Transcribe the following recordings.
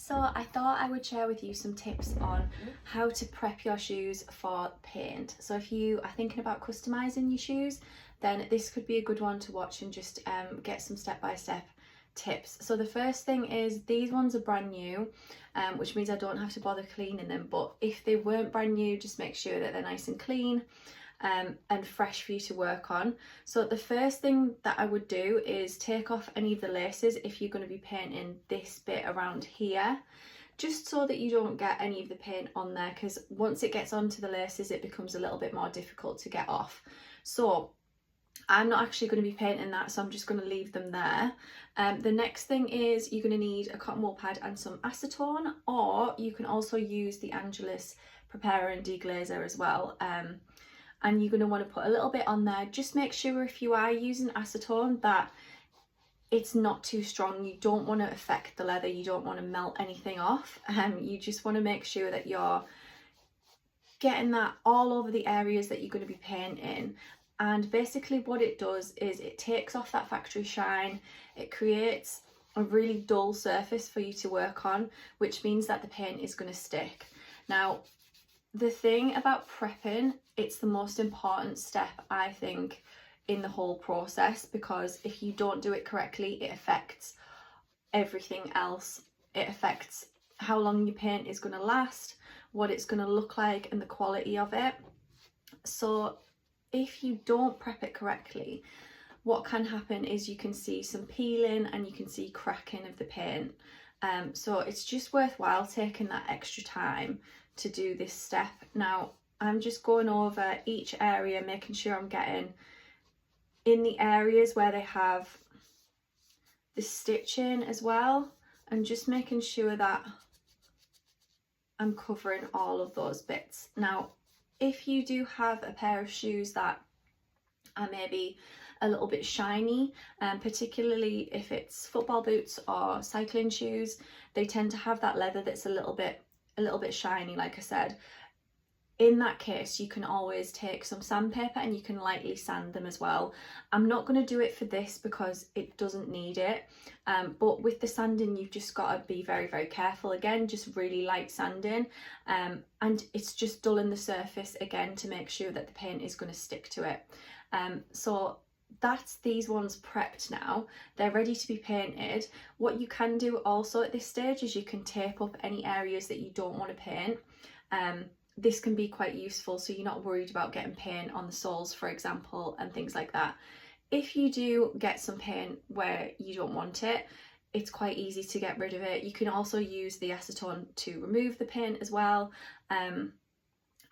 So I thought I would share with you some tips on how to prep your shoes for paint. So if you are thinking about customizing your shoes, then this could be a good one to watch and just get some step-by-step tips. So the first thing is these ones are brand new, which means I don't have to bother cleaning them. But if they weren't brand new, just make sure that they're nice and clean and fresh for you to work on. So the first thing that I would do is take off any of the laces if you're going to be painting this bit around here, just so that you don't get any of the paint on there, because once it gets onto the laces it becomes a little bit more difficult to get off. So I'm not actually going to be painting that, so I'm just going to leave them there. The next thing is you're going to need a cotton wool pad and some acetone, or you can also use the Angelus Preparer and Deglazer as well. And you're going to want to put a little bit on there. Just make sure if you are using acetone that it's not too strong. You don't want to affect the leather, you don't want to melt anything off. You just want to make sure that you're getting that all over the areas that you're going to be painting. And basically what it does is it takes off that factory shine, it creates a really dull surface for you to work on, which means that the paint is going to stick. Now, the thing about prepping, it's the most important step, I think, in the whole process, because if you don't do it correctly, it affects everything else. It affects how long your paint is going to last, what it's going to look like, and the quality of it. So if you don't prep it correctly, what can happen is you can see some peeling and you can see cracking of the paint. So it's just worthwhile taking that extra time to do this step. Now I'm just going over each area, making sure I'm getting in the areas where they have the stitching as well, and just making sure that I'm covering all of those bits. Now if you do have a pair of shoes that are maybe a little bit shiny, particularly if it's football boots or cycling shoes, they tend to have that leather that's a little bit shiny, like I said. In that case, you can always take some sandpaper and you can lightly sand them as well. I'm not going to do it for this because it doesn't need it, but with the sanding you've just got to be very, very careful. Again, just really light sanding, and it's just dulling the surface again to make sure that the paint is going to stick to it. So that's these ones prepped now, they're ready to be painted. What you can do also at this stage is you can tape up any areas that you don't want to paint. This can be quite useful, so you're not worried about getting paint on the soles, for example, and things like that. If you do get some paint where you don't want it, it's quite easy to get rid of it. You can also use the acetone to remove the paint as well. And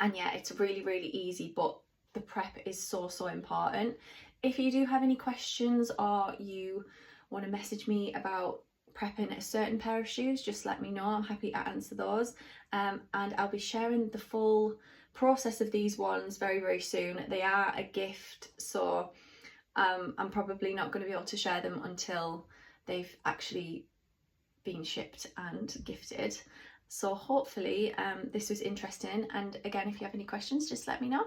yeah, it's really, really easy, but the prep is so important. If you do have any questions or you want to message me about prepping a certain pair of shoes, just let me know. I'm happy to answer those, and I'll be sharing the full process of these ones very, very soon. They are a gift, so I'm probably not going to be able to share them until they've actually been shipped and gifted. So hopefully this was interesting, and again, if you have any questions, just let me know.